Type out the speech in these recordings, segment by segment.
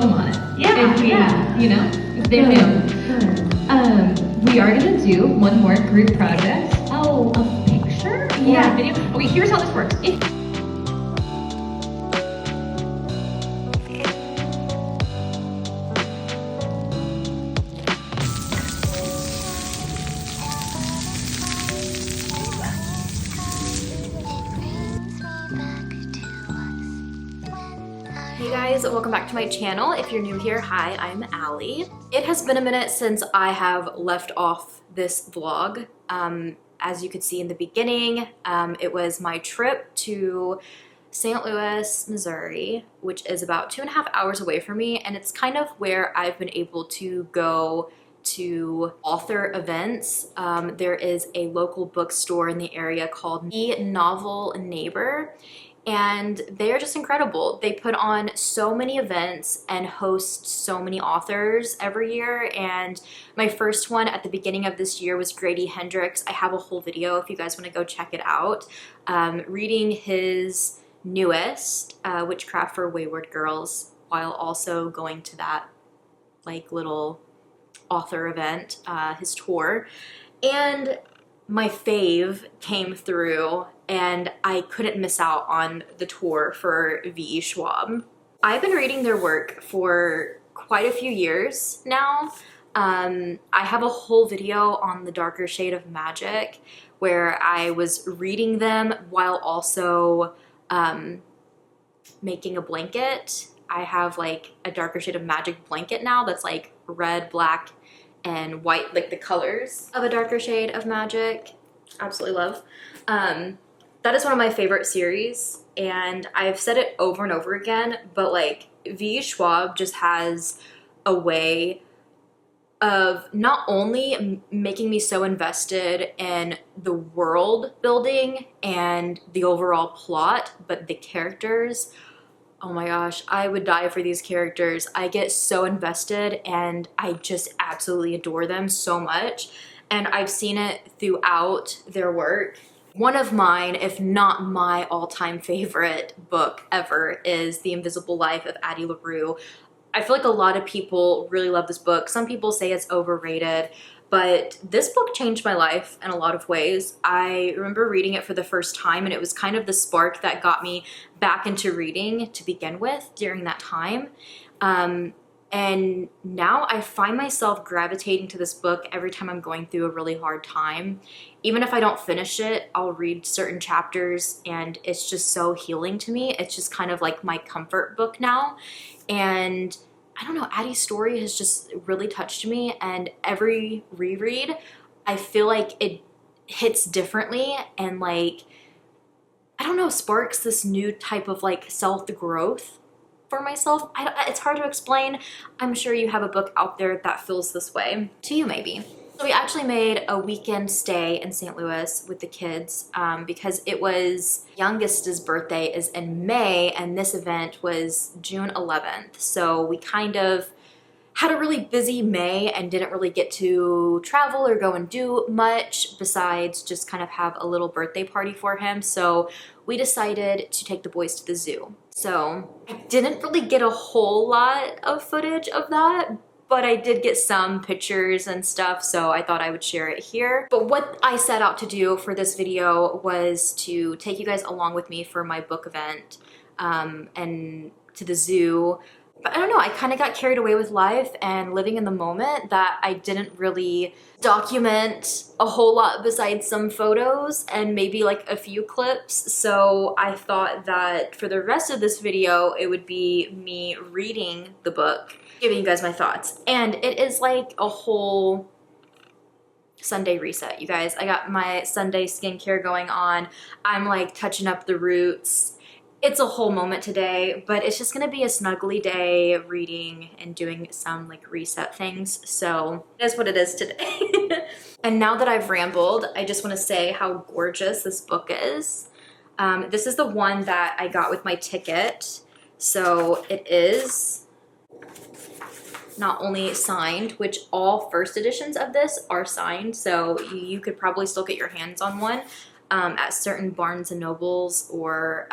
follow them on it. Yeah, if we, yeah. you know, if they're new. We are gonna do one more group project. Oh, a picture? Yeah. Or a video? Okay, here's how this works. Hey guys, welcome back to my channel. If you're new here, hi, I'm Allie. It has been a minute since I have left off this vlog. As you could see in the beginning, it was my trip to St. Louis, Missouri, which is about 2.5 hours away from me, and it's kind of where I've been able to go to author events. There is a local bookstore in the area called The Novel Neighbor, and they are just incredible. They put on so many events and host so many authors every year, and my first one at the beginning of this year was Grady Hendrix. I have a whole video if you guys want to go check it out. Reading his newest, Witchcraft for Wayward Girls, while also going to that like little author event, his tour. And my fave came through and I couldn't miss out on the tour for V.E. Schwab. I've been reading their work for quite a few years now. I have a whole video on The Darker Shade of Magic where I was reading them while also making a blanket. I have like a Darker Shade of Magic blanket now that's like red, black, and white, like the colors of A Darker Shade of Magic. Absolutely love. That is one of my favorite series, and I've said it over and over again, but like V. Schwab just has a way of not only making me so invested in the world building and the overall plot, but the characters. Oh my gosh, I would die for these characters. I get so invested and I just absolutely adore them so much. And I've seen it throughout their work. One of mine, if not my all-time favorite book ever, is The Invisible Life of Addie LaRue. I feel like a lot of people really love this book. Some people say it's overrated, but this book changed my life in a lot of ways. I remember reading it for the first time, and it was kind of the spark that got me back into reading to begin with during that time. And now I find myself gravitating to this book every time I'm going through a really hard time. Even if I don't finish it, I'll read certain chapters and it's just so healing to me. It's just kind of like my comfort book now. And I don't know, Addie's story has just really touched me, and every reread, I feel like it hits differently and like, I don't know, sparks this new type of like self-growth for myself. It's hard to explain. I'm sure you have a book out there that feels this way to you maybe. So we actually made a weekend stay in St. Louis with the kids because it was youngest's birthday is in May and this event was June 11th. So we kind of had a really busy May and didn't really get to travel or go and do much besides just kind of have a little birthday party for him. So we decided to take the boys to the zoo. So I didn't really get a whole lot of footage of that, but I did get some pictures and stuff, so I thought I would share it here. But what I set out to do for this video was to take you guys along with me for my book event and to the zoo. But I don't know, I kind of got carried away with life and living in the moment that I didn't really document a whole lot besides some photos and maybe like a few clips. So I thought that for the rest of this video, it would be me reading the book, giving you guys my thoughts. And it is like a whole Sunday reset, you guys. I got my Sunday skincare going on. I'm like touching up the roots. It's a whole moment today, but it's just gonna be a snuggly day reading and doing some like reset things. So it is what it is today. And now that I've rambled, I just wanna say how gorgeous this book is. This is the one that I got with my ticket. So it is not only signed, which all first editions of this are signed, so you could probably still get your hands on one at certain Barnes and Nobles or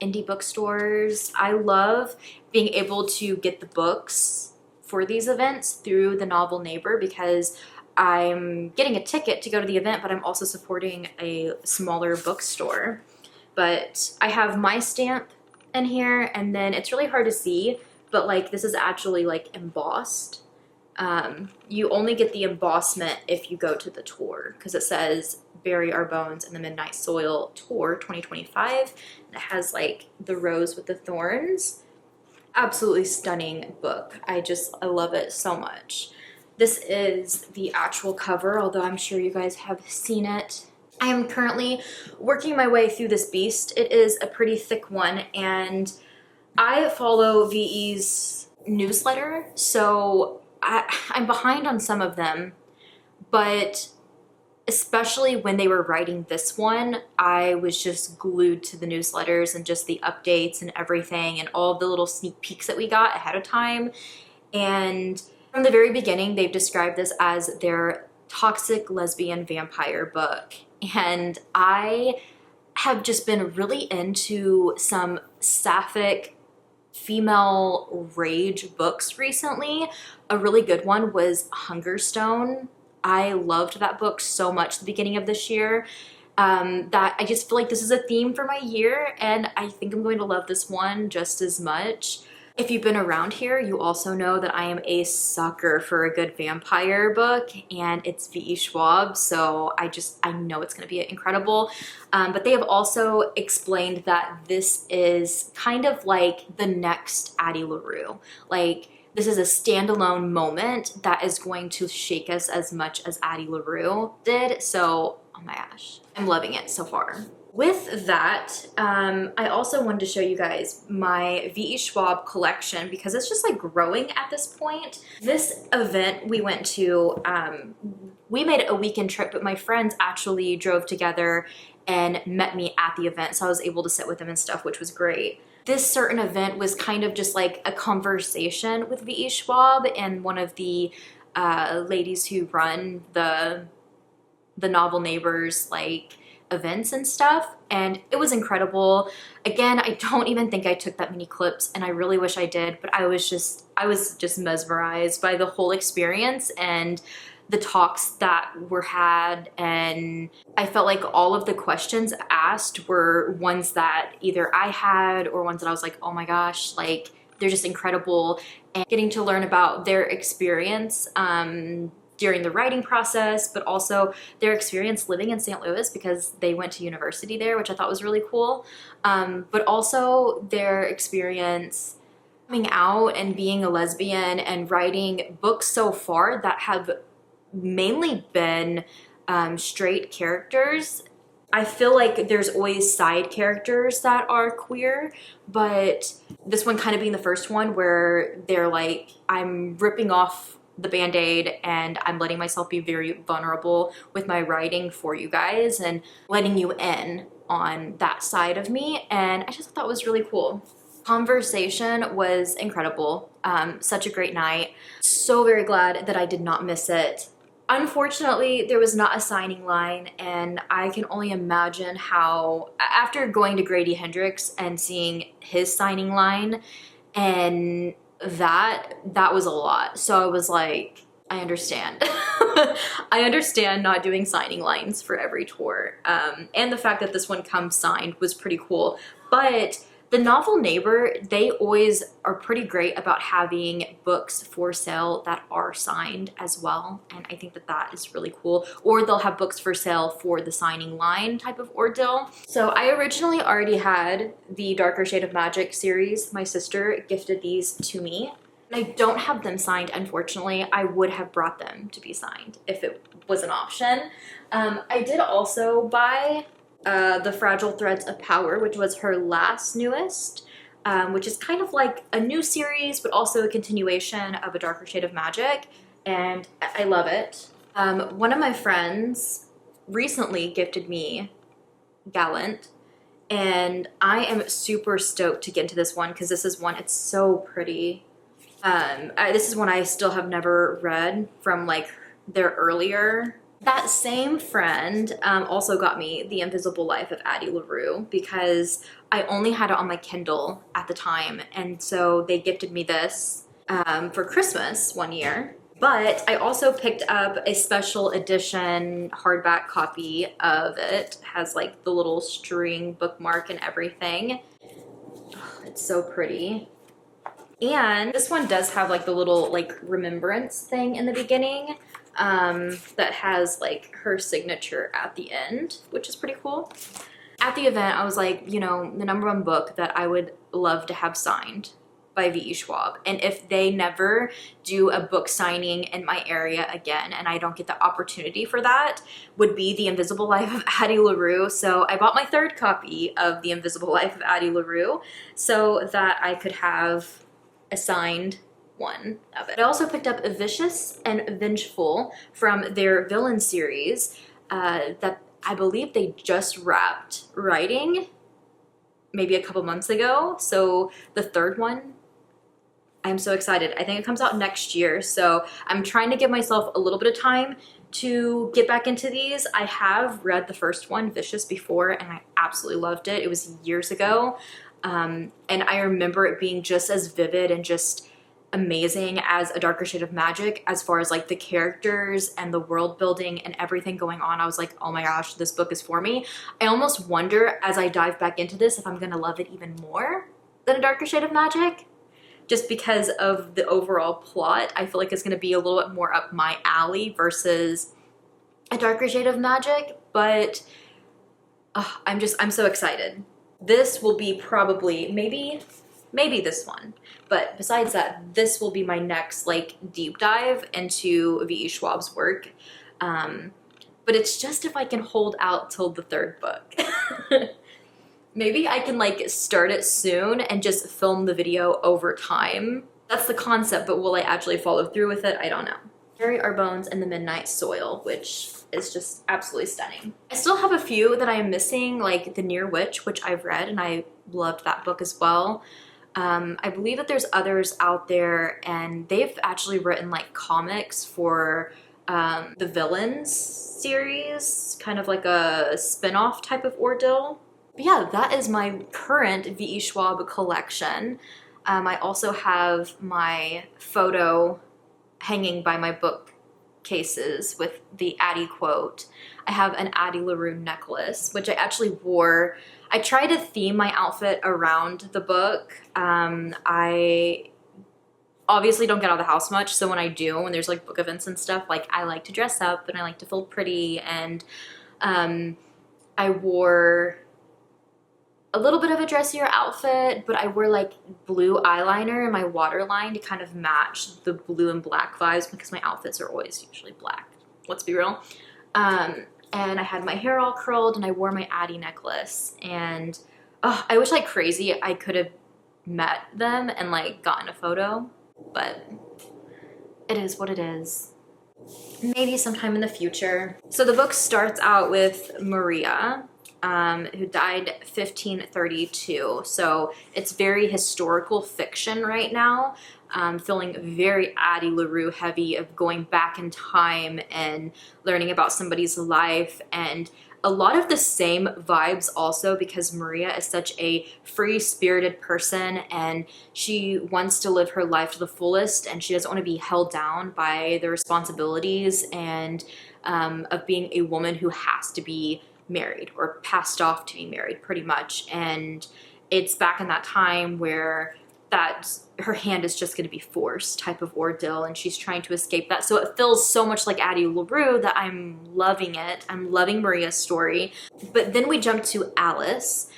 indie bookstores. I love being able to get the books for these events through the Novel Neighbor, because I'm getting a ticket to go to the event, but I'm also supporting a smaller bookstore. But I have my stamp in here, and then it's really hard to see, but like this is actually like embossed. You only get the embossment if you go to the tour, because it says Bury Our Bones in the Midnight Soil Tour 2025. And it has like the rose with the thorns. Absolutely stunning book. I love it so much. This is the actual cover, although I'm sure you guys have seen it. I am currently working my way through this beast. It is a pretty thick one, and I follow VE's newsletter, so I'm behind on some of them, but especially when they were writing this one, I was just glued to the newsletters and just the updates and everything and all the little sneak peeks that we got ahead of time. And from the very beginning, they've described this as their toxic lesbian vampire book. And I have just been really into some sapphic female rage books recently. A really good one was Hungerstone. I loved that book so much at the beginning of this year, that I just feel like this is a theme for my year, and I think I'm going to love this one just as much. If you've been around here, you also know that I am a sucker for a good vampire book, and it's V.E. Schwab, so I know it's going to be incredible. But they have also explained that this is kind of like the next Addie LaRue. Like, this is a standalone moment that is going to shake us as much as Addie LaRue did, so oh my gosh, I'm loving it so far. With that, I also wanted to show you guys my V.E. Schwab collection, because it's just like growing at this point. This event we went to, we made it a weekend trip, but my friends actually drove together and met me at the event, so I was able to sit with them and stuff, which was great. This certain event was kind of just like a conversation with V.E. Schwab and one of the ladies who run the Novel Neighbors like events and stuff, and it was incredible. Again, I don't even think I took that many clips, and I really wish I did, but I was just mesmerized by the whole experience and the talks that were had, and I felt like all of the questions asked were ones that either I had or ones that I was like, oh my gosh, like they're just incredible. And getting to learn about their experience during the writing process, but also their experience living in St. Louis, because they went to university there, which I thought was really cool. But also their experience coming out and being a lesbian and writing books so far that have mainly been straight characters. I feel like there's always side characters that are queer, but this one kind of being the first one where they're like, I'm ripping off the band-aid and I'm letting myself be very vulnerable with my writing for you guys and letting you in on that side of me, and I just thought that was really cool. Conversation was incredible. Such a great night. So very glad that I did not miss it. Unfortunately, there was not a signing line, and I can only imagine how, after going to Grady Hendrix and seeing his signing line, and that was a lot. So I was like, I understand. I understand not doing signing lines for every tour. And the fact that this one comes signed was pretty cool. But the Novel Neighbor, they always are pretty great about having books for sale that are signed as well. And I think that that is really cool. Or they'll have books for sale for the signing line type of ordeal. So I originally already had the Darker Shade of Magic series. My sister gifted these to me. I don't have them signed, unfortunately. I would have brought them to be signed if it was an option. I did also buy The Fragile Threads of Power, which was her last newest, which is kind of like a new series, but also a continuation of A Darker Shade of Magic, and I love it. One of my friends recently gifted me Gallant, and I am super stoked to get into this one because this is one, it's so pretty. This is one I still have never read from like their earlier That same friend also got me The Invisible Life of Addie LaRue because I only had it on my Kindle at the time, and so they gifted me this for Christmas one year. But I also picked up a special edition hardback copy of it. It has like the little string bookmark and everything. Oh, it's so pretty. And this one does have like the little like remembrance thing in the beginning that has like her signature at the end, which is pretty cool. At the event, I was like, you know, the number one book that I would love to have signed by V.E. Schwab. And if they never do a book signing in my area again, and I don't get the opportunity for that, would be The Invisible Life of Addie LaRue. So I bought my third copy of The Invisible Life of Addie LaRue so that I could have a signed one of it. I also picked up Vicious and Vengeful from their villain series that I believe they just wrapped writing maybe a couple months ago. So the third one, I'm so excited. I think it comes out next year. So I'm trying to give myself a little bit of time to get back into these. I have read the first one, Vicious, before, and I absolutely loved it. It was years ago. And I remember it being just as vivid and just amazing as A Darker Shade of Magic, as far as like the characters and the world building and everything going on. I was like, oh my gosh, this book is for me. I almost wonder as I dive back into this if I'm gonna love it even more than A Darker Shade of Magic, just because of the overall plot. I feel like it's gonna be a little bit more up my alley versus A Darker Shade of Magic, but I'm so excited. This will be probably, maybe this one. But besides that, this will be my next like deep dive into V.E. Schwab's work. But it's just if I can hold out till the third book. Maybe I can like start it soon and just film the video over time. That's the concept, but will I actually follow through with it? I don't know. Bury Our Bones in the Midnight Soil, which is just absolutely stunning. I still have a few that I am missing, like The Near Witch, which I've read and I loved that book as well. I believe that there's others out there and they've actually written like comics for the Villains series, kind of like a spin-off type of ordeal. But yeah, that is my current V.E. Schwab collection. I also have my photo hanging by my bookcases with the Addie quote. I have an Addie LaRue necklace, which I actually wore. I try to theme my outfit around the book. I obviously don't get out of the house much, so when I do, when there's like book events and stuff, like I like to dress up and I like to feel pretty, and I wore a little bit of a dressier outfit, but I wore like blue eyeliner in my waterline to kind of match the blue and black vibes because my outfits are always usually black. Let's be real. And I had my hair all curled and I wore my Addie necklace. And I wish like crazy I could have met them and like gotten a photo, but it is what it is. Maybe sometime in the future. So the book starts out with Maria, who died 1532. So it's very historical fiction right now, feeling very Addie LaRue heavy of going back in time and learning about somebody's life, and a lot of the same vibes also because Maria is such a free-spirited person and she wants to live her life to the fullest, and she doesn't want to be held down by the responsibilities and of being a woman who has to be married or passed off to be married pretty much. And it's back in that time where that her hand is just going to be forced type of ordeal, and she's trying to escape that. So it feels so much like Addie LaRue that I'm loving it. I'm loving Maria's story. But then we jump to Alice,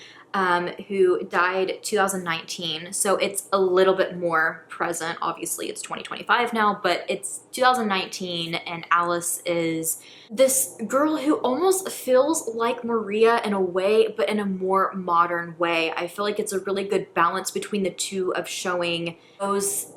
who died 2019. So it's a little bit more present. Obviously it's 2025 now, but it's 2019, and Alice is this girl who almost feels like Maria in a way, but in a more modern way. I feel like it's a really good balance between the two of showing those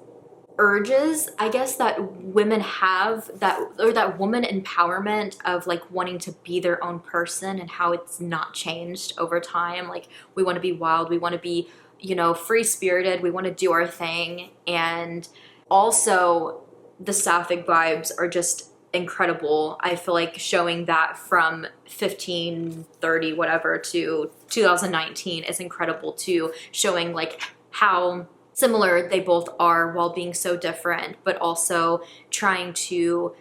urges, I guess, that women have, that woman empowerment of like wanting to be their own person and how it's not changed over time. Like we want to be wild, we want to be, you know, free-spirited, we want to do our thing. And also the sapphic vibes are just incredible. I feel like showing that from 1530 whatever to 2019 is incredible too, showing like how similar they both are while being so different, but also trying to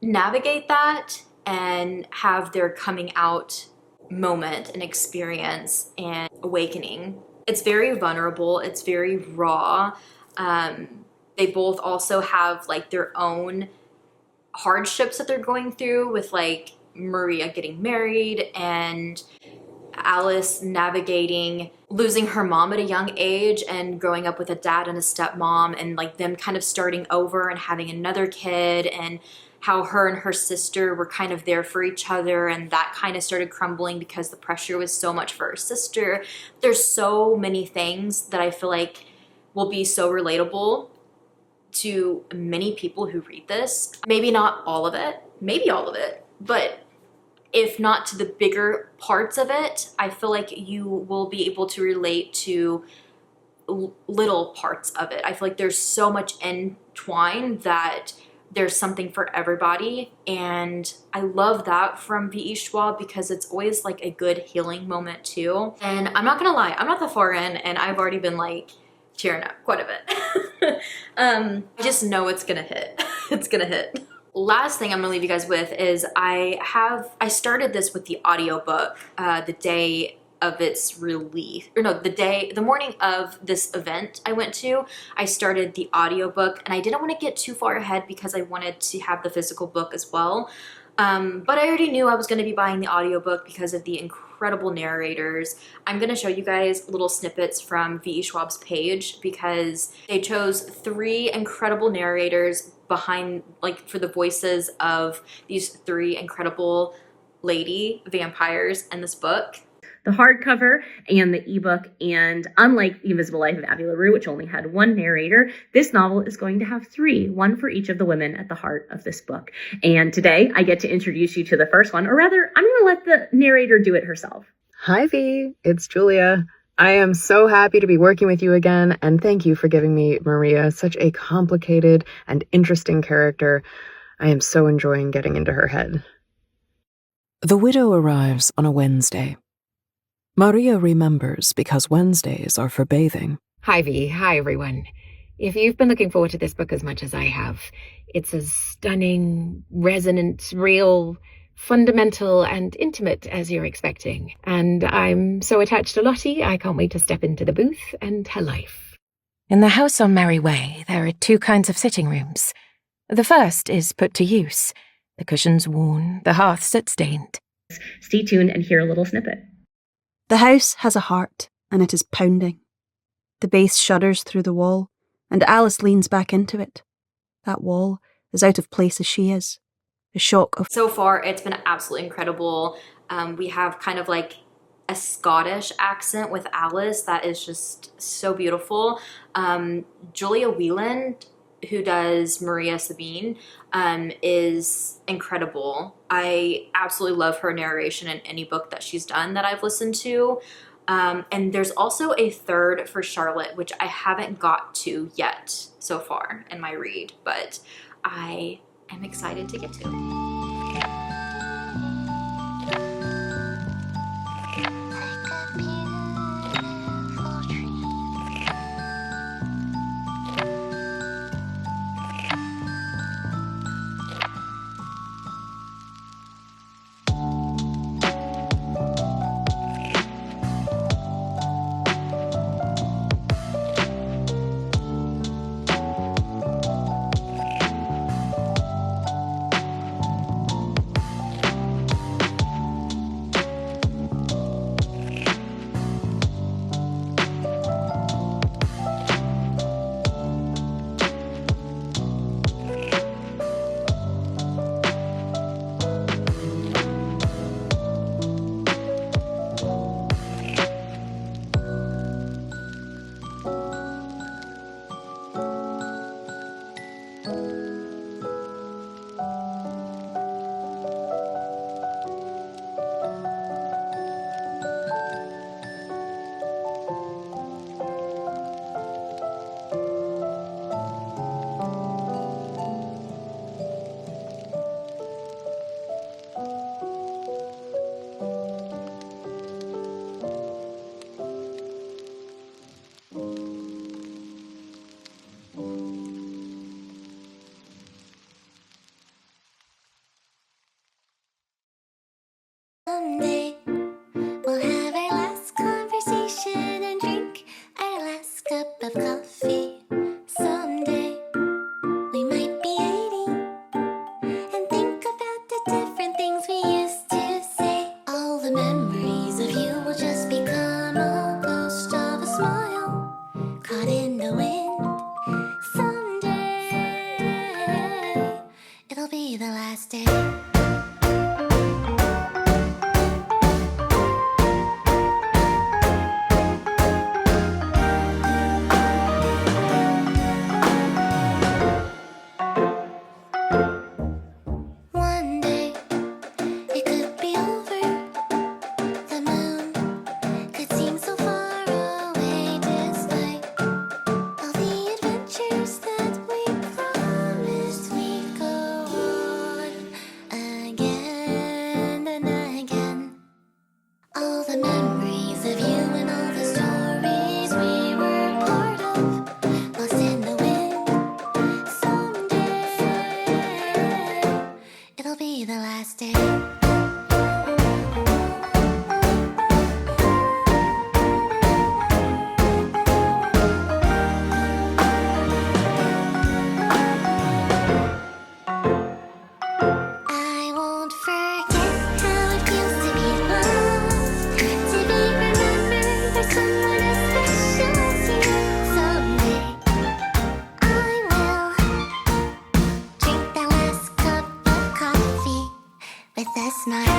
navigate that and have their coming out moment and experience and awakening. It's very vulnerable, it's very raw. They both also have like their own hardships that they're going through, with like Maria getting married and Alice navigating losing her mom at a young age and growing up with a dad and a stepmom, and like them kind of starting over and having another kid, and how her and her sister were kind of there for each other, and that kind of started crumbling because the pressure was so much for her sister. There's so many things that I feel like will be so relatable to many people who read this. Maybe not all of it, maybe all of it, but if not to the bigger parts of it, I feel like you will be able to relate to little parts of it. I feel like there's so much entwined that there's something for everybody, and I love that from V.E. Schwab because it's always like a good healing moment too. And I'm not gonna lie, I'm not that far in and I've already been like tearing up quite a bit. I just know it's gonna hit. It's gonna hit. Last thing I'm gonna leave you guys with is I started this with the audiobook the day of its release, or no, the morning of this event I went to, I started the audiobook, and I didn't want to get too far ahead because I wanted to have the physical book as well. But I already knew I was going to be buying the audiobook because of the incredible narrators. I'm going to show you guys little snippets from V.E. Schwab's page because they chose 3 incredible narrators behind, like, for the voices of these 3 incredible lady vampires in this book. The hardcover and the ebook, and unlike The Invisible Life of Abbey LaRue, which only had 1 narrator, this novel is going to have 3, 1 for each of the women at the heart of this book. And today I get to introduce you to the first one, or rather, I'm going to let the narrator do it herself. Hi V, it's Julia. I am so happy to be working with you again, and thank you for giving me Maria, such a complicated and interesting character. I am so enjoying getting into her head. The widow arrives on a Wednesday. Maria remembers because Wednesdays are for bathing. Hi V, hi everyone. If you've been looking forward to this book as much as I have, it's as stunning, resonant, real, fundamental and intimate as you're expecting. And I'm so attached to Lottie, I can't wait to step into the booth and her life. In the house on Merry Way, there are 2 kinds of sitting rooms. The first is put to use. The cushions worn, the hearth soot-stained. Stay tuned and hear a little snippet. The house has a heart, and it is pounding. The bass shudders through the wall, and Alice leans back into it. That wall is out of place as she is. A shock of... So far, it's been absolutely incredible. We have kind of like a Scottish accent with Alice that is just so beautiful. Julia Wieland, who does Maria Sabine, is incredible. I absolutely love her narration in any book that she's done that I've listened to. And there's also a 3rd for Charlotte, which I haven't got to yet so far in my read, but I am excited to get to. the last day. One day, it could be over. The moon could seem so far away, despite all the adventures that we promised we'd go on again and again. All the memories of you and all the stories we were part of, lost in the wind. Someday, it'll be the last day. I won't forget how it feels to be loved, to be remembered by someone as special as you. Someday, I will drink that last cup of coffee with a smile.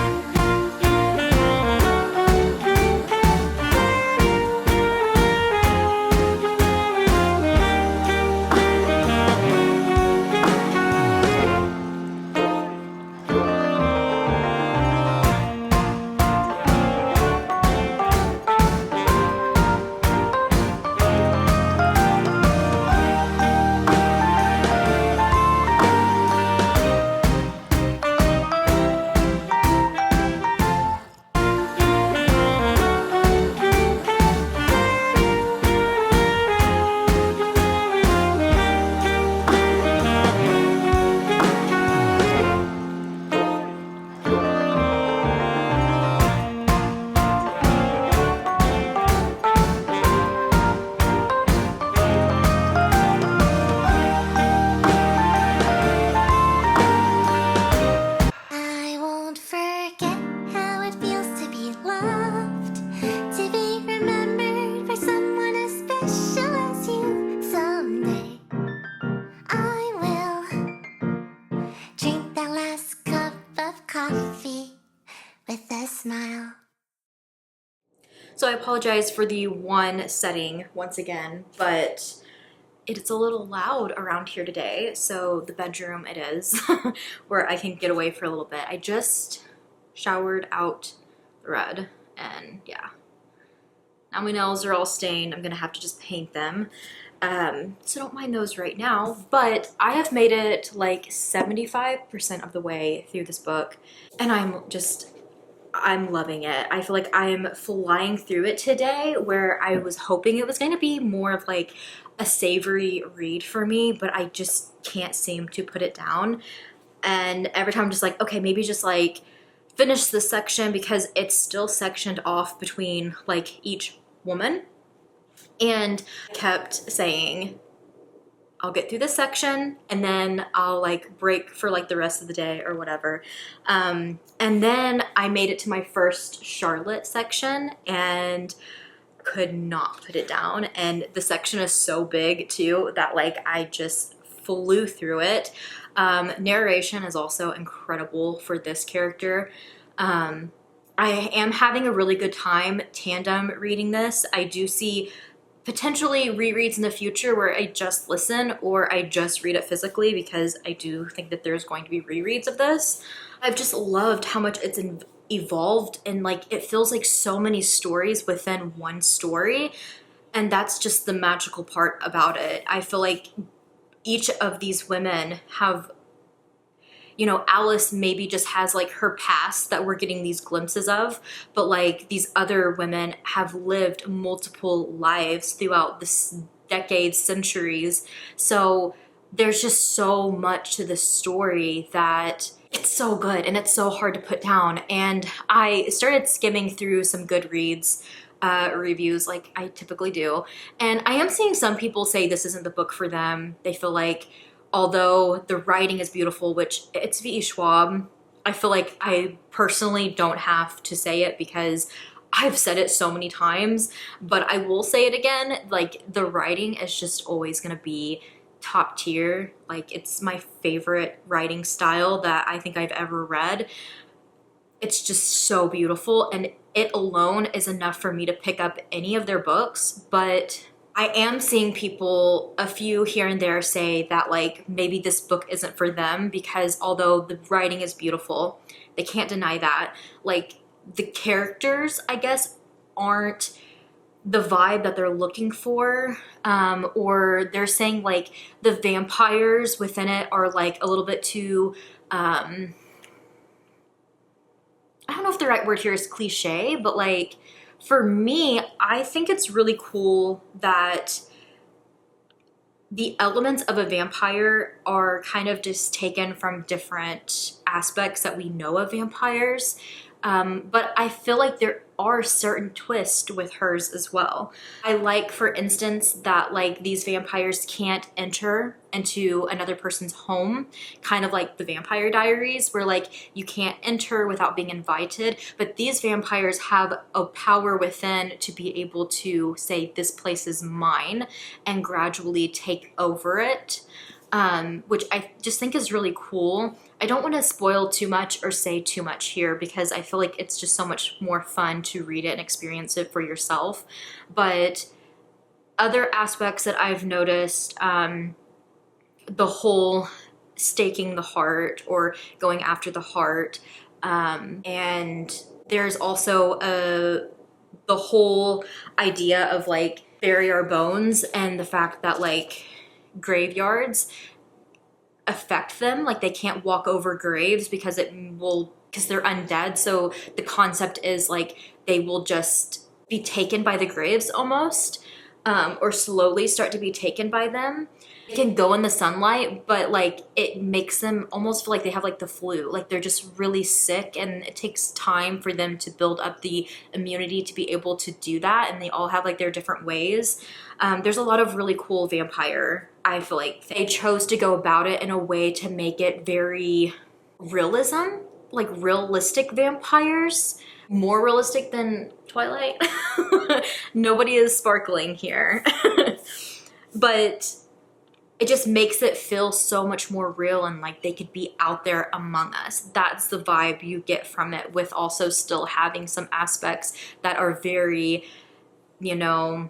I won't forget how it feels to be loved, to be remembered by someone as special as you. Someday, I will drink that last cup of coffee with a smile. So I apologize for the one setting once again, but it's a little loud around here today. So the bedroom it is, where I can get away for a little bit. I just showered out the red, and yeah. Now my nails are all stained. I'm gonna have to just paint them. So don't mind those right now, but I have made it like 75% of the way through this book, and I'm loving it. I feel like I'm flying through it today, where I was hoping it was going to be more of like a savory read for me, but I just can't seem to put it down. And every time I'm just like, okay, maybe just like finish this section, because it's still sectioned off between like each woman. And I kept saying, I'll get through this section and then I'll like break for like the rest of the day or whatever. And then I made it to my first Charlotte section and could not put it down. And the section is so big too that like I just flew through it. Narration is also incredible for this character. I am having a really good time tandem reading this. I do see potentially rereads in the future where I just listen or I just read it physically, because I do think that there's going to be rereads of this. I've just loved how much it's evolved, and like it feels like so many stories within one story, and that's just the magical part about it. I feel like each of these women have, you know, Alice maybe just has like her past that we're getting these glimpses of, but like these other women have lived multiple lives throughout the decades, centuries. So there's just so much to the story that it's so good and it's so hard to put down. And I started skimming through some Goodreads reviews like I typically do. And I am seeing some people say this isn't the book for them. They feel like, although the writing is beautiful, which it's V.E. Schwab, I feel like I personally don't have to say it because I've said it so many times, but I will say it again, like the writing is just always gonna be top tier. Like, it's my favorite writing style that I think I've ever read. It's just so beautiful, and it alone is enough for me to pick up any of their books. But I am seeing people, a few here and there, say that like maybe this book isn't for them, because although the writing is beautiful, they can't deny that, like, the characters, I guess, aren't the vibe that they're looking for, or they're saying like the vampires within it are like a little bit too, I don't know if the right word here is cliche, but like, for me, I think it's really cool that the elements of a vampire are kind of just taken from different aspects that we know of vampires. But I feel like there are certain twists with hers as well. I like, for instance, that like these vampires can't enter into another person's home, kind of like the Vampire Diaries, where like you can't enter without being invited. But these vampires have a power within to be able to say, this place is mine, and gradually take over it. Which I just think is really cool. I don't want to spoil too much or say too much here, because I feel like it's just so much more fun to read it and experience it for yourself. But other aspects that I've noticed, the whole staking the heart or going after the heart, and there's also the whole idea of like bury our bones, and the fact that like graveyards affect them, like they can't walk over graves because they're undead. So the concept is like they will just be taken by the graves almost, or slowly start to be taken by them. They can go in the sunlight, but like it makes them almost feel like they have like the flu, like they're just really sick, and it takes time for them to build up the immunity to be able to do that, and they all have like their different ways. There's a lot of really cool vampire. I feel like they chose to go about it in a way to make it very realism, like realistic vampires, more realistic than Twilight. Nobody is sparkling here. But it just makes it feel so much more real, and like they could be out there among us. That's the vibe you get from it, with also still having some aspects that are very, you know,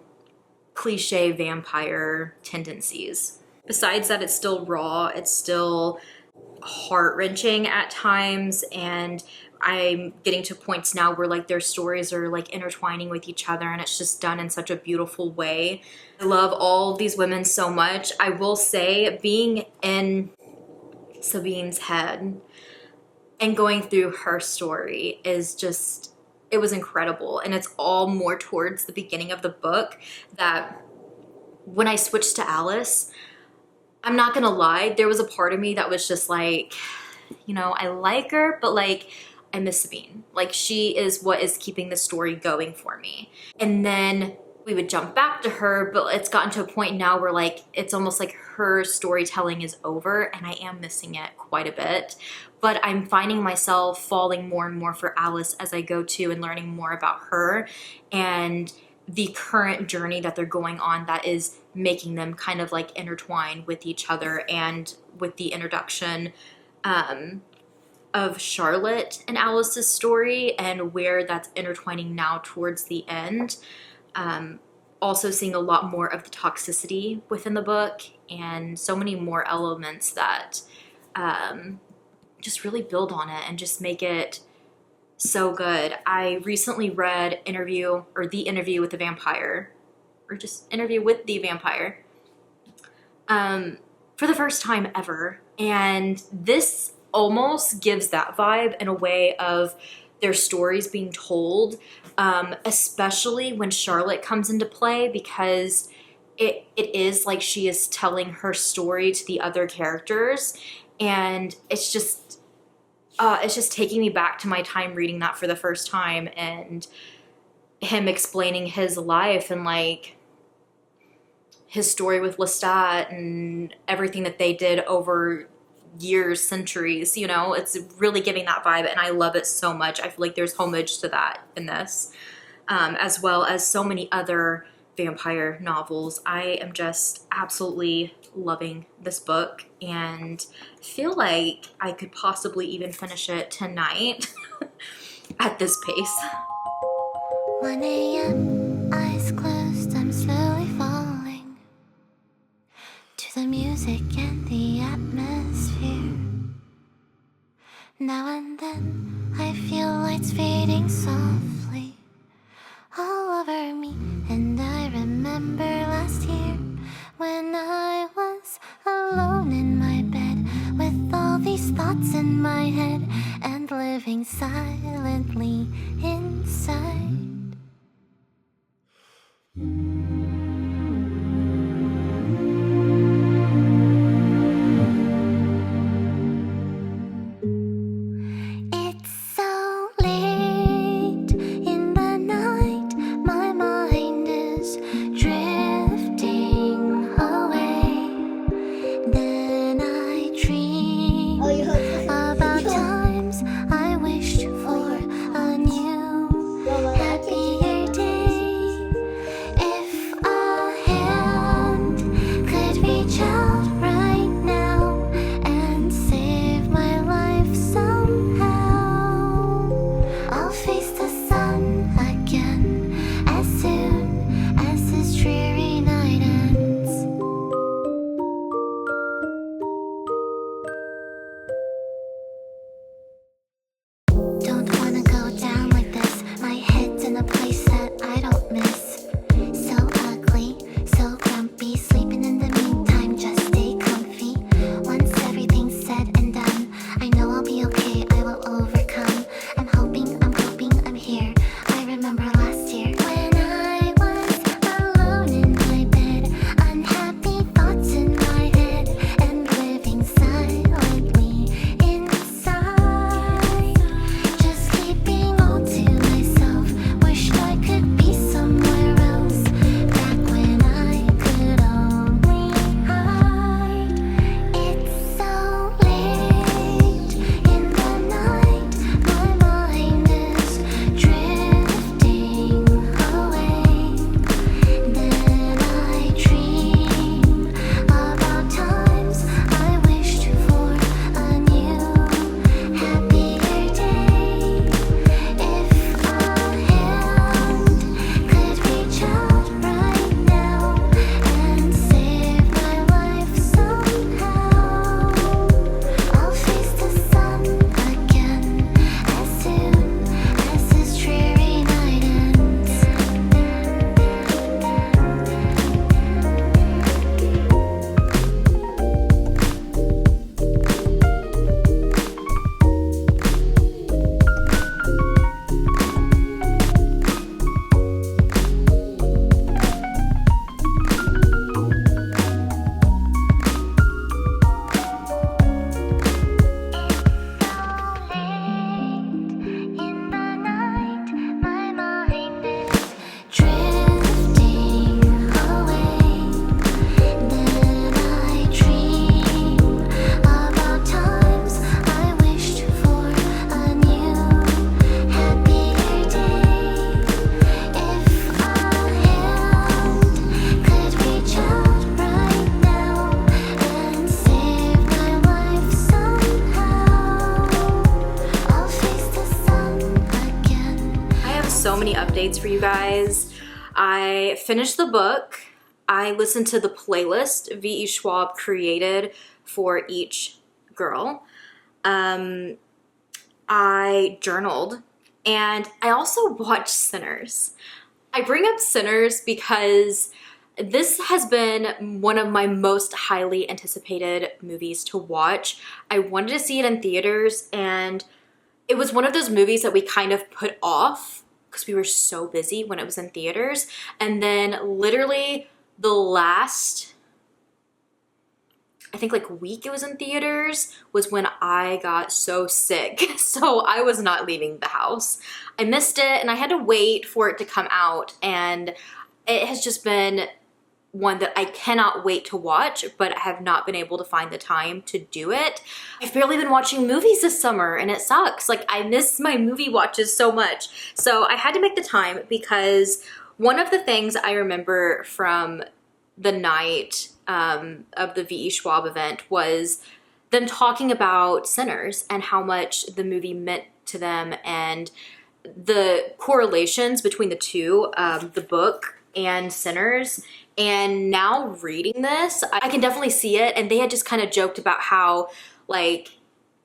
cliche vampire tendencies. Besides that, it's still raw, it's still heart-wrenching at times, and I'm getting to points now where like their stories are like intertwining with each other, and it's just done in such a beautiful way. I love all of these women so much. I will say, being in Sabine's head and going through her story is just, it was incredible. And it's all more towards the beginning of the book, that when I switched to Alice, I'm not gonna lie, there was a part of me that was just like, you know, I like her, but like, I miss Sabine. Like, she is what is keeping the story going for me. And then we would jump back to her, but it's gotten to a point now where like, it's almost like her storytelling is over, and I am missing it quite a bit. But I'm finding myself falling more and more for Alice as I go to and learning more about her and the current journey that they're going on, that is making them kind of like intertwine with each other, and with the introduction of Charlotte and Alice's story, and where that's intertwining now towards the end. Also seeing a lot more of the toxicity within the book, and so many more elements that just really build on it and just make it so good. I recently read The Interview with the Vampire, or just Interview with the Vampire, for the first time ever. And this almost gives that vibe in a way of their stories being told, especially when Charlotte comes into play, because it is like she is telling her story to the other characters, and it's just taking me back to my time reading that for the first time, and him explaining his life and like his story with Lestat and everything that they did over years, centuries, you know. It's really giving that vibe, and I love it so much. I feel like there's homage to that in this, as well as so many other vampire novels. I am just absolutely loving this book and feel like I could possibly even finish it tonight at this pace. 1 a.m., eyes closed, I'm slowly falling to the music and the atmosphere. Now and then, I feel lights fading softly all over me, and I remember last year when I was alone in my bed with all these thoughts in my head and living silently inside. It's so late in the night, my mind is drifting away. Then I dream about times I wished for a new, happier day. If a hand could reach out right now and save my life somehow, I'll face the sun again as soon as this dreary night ends. Don't wanna go down like this. My head's in a place that I don't miss. So ugly, so grumpy. Sleeping in the meantime, just stay comfy. Once everything's said and done, I know I'll be okay, I will overcome. I'm hoping I'm here. I remember last year when I was alone in my bed, unhappy thoughts in my head, and living silently inside. Just keeping all to myself. Wished I could be somewhere else. Back when I could only hide. It's so late in the night. My mind is drifting away. Then I dream about times I wished for a new, happier day. If a hand could reach out right now and save my life somehow, I'll face the sun again as soon as this dreary night ends. In the night, my mind is drifting away. Then I dream about times I wished for a new, happier day. If a hand could reach out right now and save my life somehow, I'll face the sun again. I have so many updates for you guys. I finished the book. I listened to the playlist V.E. Schwab created for each girl. I journaled, and I also watched Sinners. I bring up Sinners because this has been one of my most highly anticipated movies to watch. I wanted to see it in theaters, and it was one of those movies that we kind of put off because we were so busy when it was in theaters. And then literally the last, I think like week it was in theaters was when I got so sick. So I was not leaving the house. I missed it, and I had to wait for it to come out, and it has just been one that I cannot wait to watch, but I have not been able to find the time to do it. I've barely been watching movies this summer, and it sucks. Like, I miss my movie watches so much. So I had to make the time because one of the things I remember from the night of the V.E. Schwab event was them talking about Sinners and how much the movie meant to them and the correlations between the two, the book and Sinners. And now reading this, I can definitely see it. And they had just kind of joked about how, like,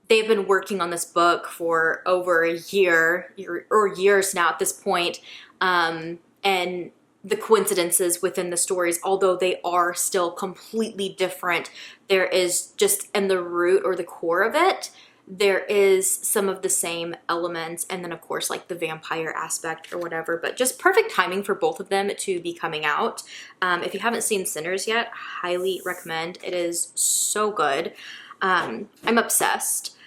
they've been working on this book for over a year or years now at this point. And the coincidences within the stories, although they are still completely different, there is just in the root or the core of it, there is some of the same elements. And then of course, like the vampire aspect or whatever, but just perfect timing for both of them to be coming out. If you haven't seen Sinners yet, highly recommend. It is so good. I'm obsessed.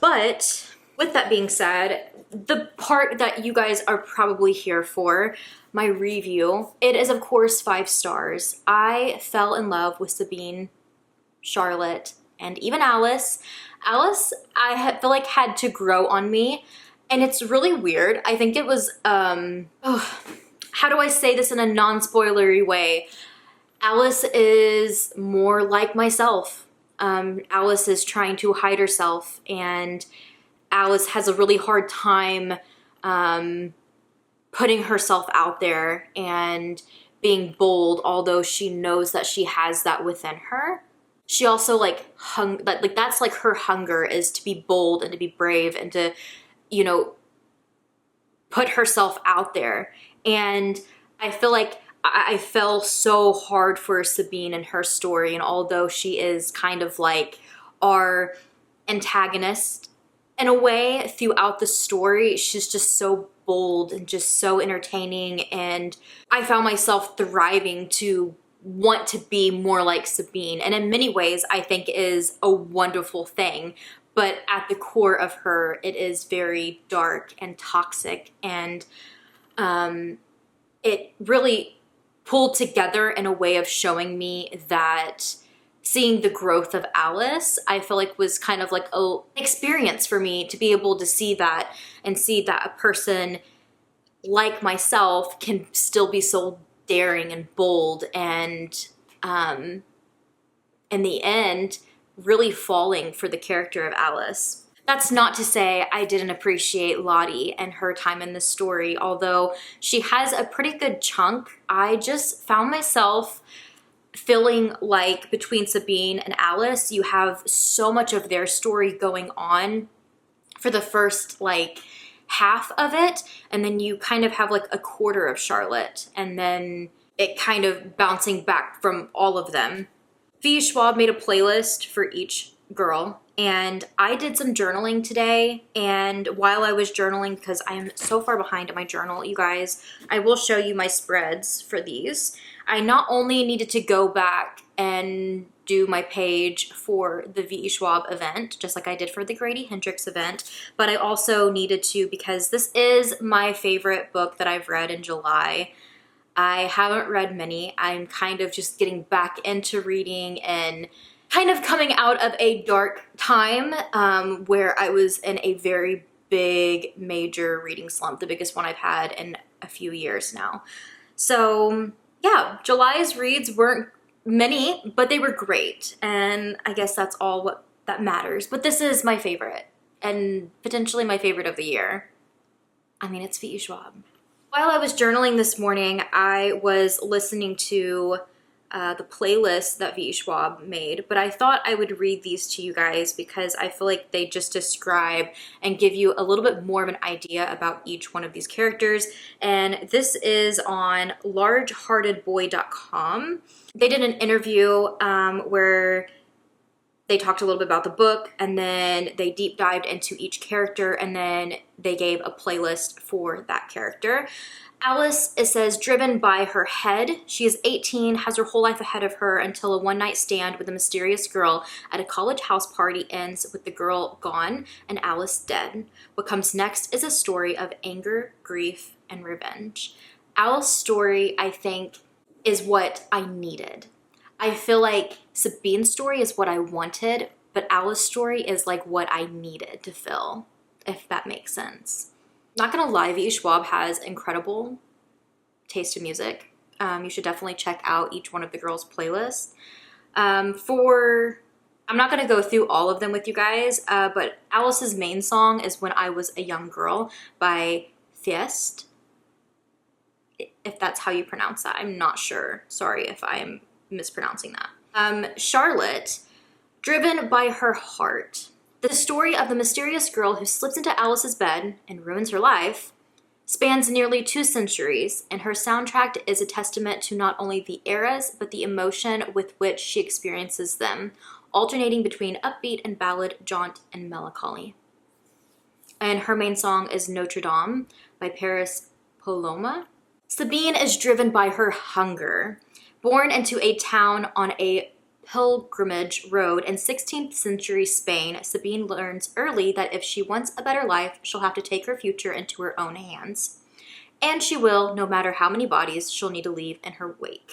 But with that being said, the part that you guys are probably here for, my review, it is of course 5 stars. I fell in love with Sabine, Charlotte, and even Alice. Alice, I feel like had to grow on me, and it's really weird. I think it was, how do I say this in a non-spoilery way? Alice is more like myself. Alice is trying to hide herself, and Alice has a really hard time putting herself out there and being bold, although she knows that she has that within her. She also like that's like her hunger, is to be bold and to be brave and to, you know, put herself out there. And I feel like I fell so hard for Sabine and her story. And although she is kind of like our antagonist in a way throughout the story, she's just so bold and just so entertaining. And I found myself thriving to want to be more like Sabine. And in many ways, I think is a wonderful thing. But at the core of her, it is very dark and toxic. And it really pulled together in a way of showing me that seeing the growth of Alice, I feel like was kind of like an experience for me to be able to see that and see that a person like myself can still be so daring and bold, and in the end, really falling for the character of Alice. That's not to say I didn't appreciate Lottie and her time in the story, although she has a pretty good chunk. I just found myself feeling like between Sabine and Alice, you have so much of their story going on for the first like half of it, and then you kind of have like a quarter of Charlotte, and then it kind of bouncing back from all of them. V. Schwab made a playlist for each girl, and I did some journaling today. And while I was journaling, because I am so far behind in my journal, you guys, I will show you my spreads for these. I not only needed to go back and do my page for the V.E. Schwab event, just like I did for the Grady Hendrix event, but I also needed to, because this is my favorite book that I've read in July. I haven't read many. I'm kind of just getting back into reading and kind of coming out of a dark time where I was in a very big, major reading slump, the biggest one I've had in a few years now. So yeah, July's reads weren't many, but they were great. And I guess that's all what that matters. But this is my favorite, and potentially my favorite of the year. I mean, it's V.E. Schwab. While I was journaling this morning, I was listening to the playlist that V.E. Schwab made, but I thought I would read these to you guys because I feel like they just describe and give you a little bit more of an idea about each one of these characters. And this is on largeheartedboy.com. They did an interview where they talked a little bit about the book, and then they deep dived into each character, and then they gave a playlist for that character. Alice, it says, driven by her head. She is 18, has her whole life ahead of her until a one-night stand with a mysterious girl at a college house party ends with the girl gone and Alice dead. What comes next is a story of anger, grief, and revenge. Alice's story, I think, is what I needed. I feel like Sabine's story is what I wanted, but Alice's story is like what I needed to fill, if that makes sense. Not gonna lie, V.E. Schwab has incredible taste in music. You should definitely check out each one of the girls' playlists. I'm not going to go through all of them with you guys, but Alice's main song is When I Was a Young Girl by Fiest. If that's how you pronounce that. I'm not sure. Sorry if I'm mispronouncing that. Charlotte, Driven by Her Heart. The story of the mysterious girl who slips into Alice's bed and ruins her life spans nearly 2 centuries, and her soundtrack is a testament to not only the eras, but the emotion with which she experiences them, alternating between upbeat and ballad, jaunt and melancholy. And her main song is Notre Dame by Paris Paloma. Sabine is driven by her hunger. Born into a town on a pilgrimage road in 16th century Spain, Sabine learns early that if she wants a better life, she'll have to take her future into her own hands. And she will, no matter how many bodies she'll need to leave in her wake.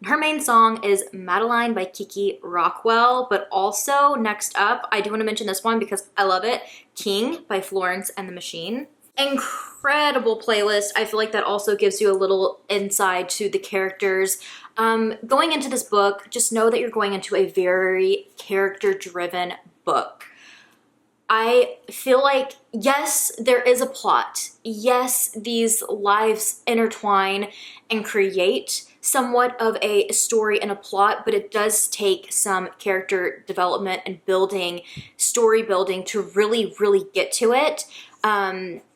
Her main song is Madeline by Kiki Rockwell, but also next up, I do want to mention this one because I love it, King by Florence and the Machine. Incredible playlist. I feel like that also gives you a little insight to the characters. Going into this book, just know that you're going into a very character-driven book. I feel like, yes, there is a plot. Yes, these lives intertwine and create somewhat of a story and a plot, but it does take some character development and building, story building to really, really get to it.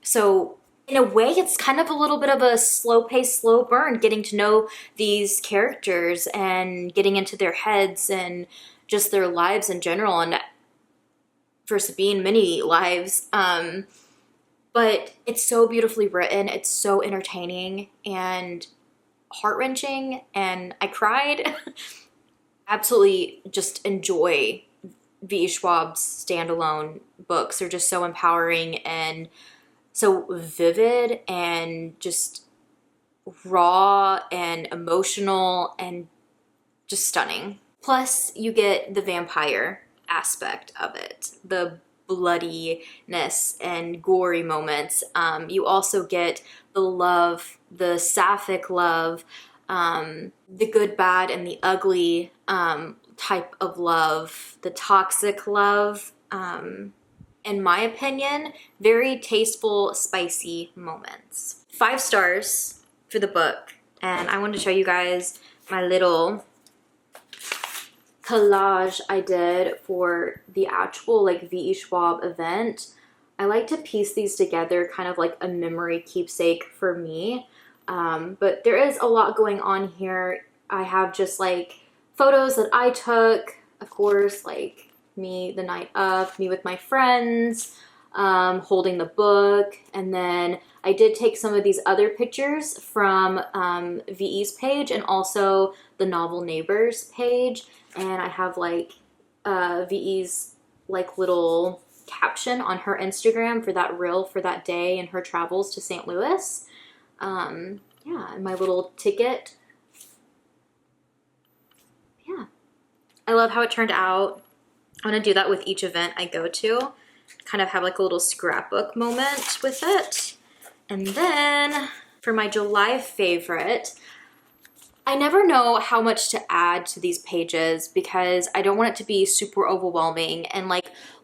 So in a way, it's kind of a little bit of a slow pace, slow burn, getting to know these characters and getting into their heads and just their lives in general. And for Sabine, many lives. But it's so beautifully written. It's so entertaining and heart-wrenching, and I cried. Absolutely just enjoy V.E. Schwab's standalone books. They're just so empowering and so vivid and just raw and emotional and just stunning. Plus, you get the vampire aspect of it, the bloodiness and gory moments. You also get the love, the sapphic love, the good, bad, and the ugly type of love, the toxic love. In my opinion, very tasteful, spicy moments. 5 stars for the book. And I wanted to show you guys my little collage I did for the actual V.E. Schwab event. I like to piece these together, kind of like a memory keepsake for me. But there is a lot going on here. I have just photos that I took, of course, me the night of, me with my friends, holding the book. And then I did take some of these other pictures from V.E.'s page and also the Novel Neighbors page. And I have V.E.'s little caption on her Instagram for that reel for that day and her travels to St. Louis. Yeah, and my little ticket. Yeah. I love how it turned out. I'm going to do that with each event I go to. Kind of have a little scrapbook moment with it. And then for my July favorite, I never know how much to add to these pages because I don't want it to be super overwhelming. And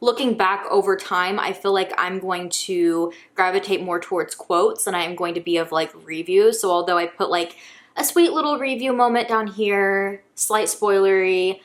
looking back over time, I feel like I'm going to gravitate more towards quotes than I am going to be of reviews. So although I put a sweet little review moment down here, slight spoilery,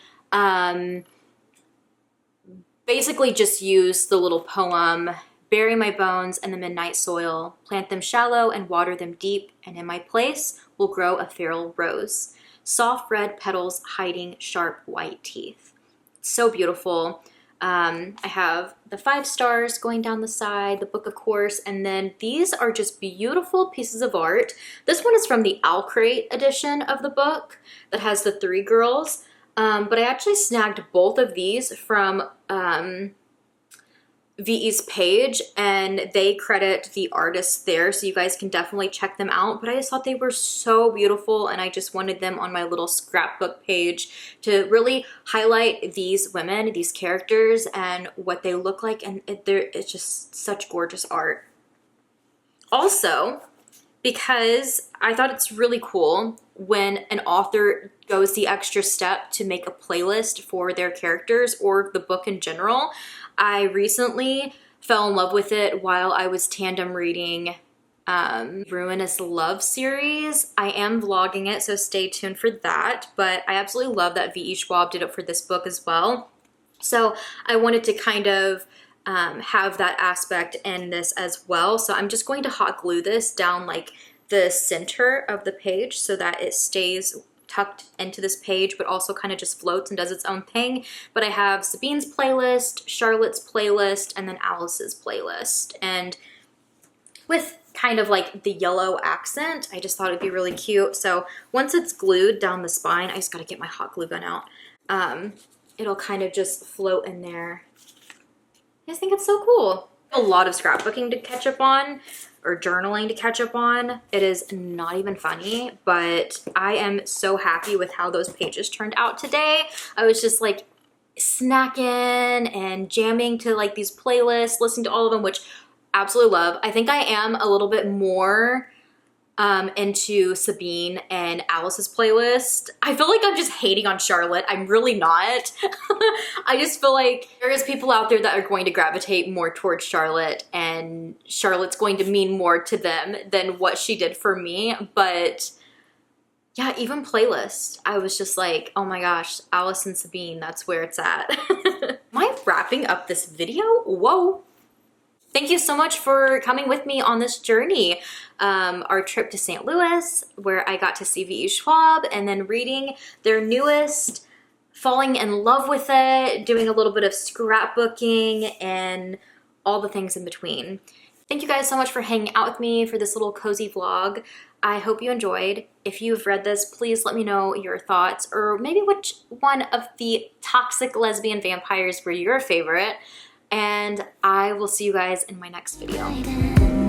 basically just use the little poem, bury my bones in the midnight soil, plant them shallow and water them deep, and in my place will grow a feral rose. Soft red petals hiding sharp white teeth. So beautiful. I have the 5 stars going down the side, the book of course, and then these are just beautiful pieces of art. This one is from the Owl Crate edition of the book that has the 3 girls. But I actually snagged both of these from V.E.'s page, and they credit the artists there, so you guys can definitely check them out. But I just thought they were so beautiful, and I just wanted them on my little scrapbook page to really highlight these women, these characters, and what they look like, and it's just such gorgeous art. Also, because I thought it's really cool when an author goes the extra step to make a playlist for their characters or the book in general. I recently fell in love with it while I was tandem reading Ruinous Love series. I am vlogging it, so stay tuned for that, but I absolutely love that V.E. Schwab did it for this book as well. So I wanted to kind of have that aspect in this as well. So I'm just going to hot glue this down like the center of the page so that it stays tucked into this page, but also kind of just floats and does its own thing. But I have Sabine's playlist, Charlotte's playlist, and then Alice's playlist. And with kind of like the yellow accent, I just thought it'd be really cute. So once it's glued down the spine, I just gotta get my hot glue gun out. It'll kind of just float in there. I just think it's so cool. A lot of scrapbooking to catch up on, or journaling to catch up on. It is not even funny, but I am so happy with how those pages turned out today. I was just like snacking and jamming to like these playlists, listening to all of them, which I absolutely love. I think I am a little bit more into Sabine and Alice's playlist. I feel like I'm just hating on Charlotte. I'm really not. I just feel like there is people out there that are going to gravitate more towards Charlotte, and Charlotte's going to mean more to them than what she did for me. But yeah, even playlist, I was just like, oh my gosh, Alice and Sabine, that's where it's at. Am I wrapping up this video? Whoa. Thank you so much for coming with me on this journey. Our trip to St. Louis, where I got to see V.E. Schwab, and then reading their newest, falling in love with it, doing a little bit of scrapbooking, and all the things in between. Thank you guys so much for hanging out with me for this little cozy vlog. I hope you enjoyed. If you've read this, please let me know your thoughts, or maybe which one of the toxic lesbian vampires were your favorite. And I will see you guys in my next video.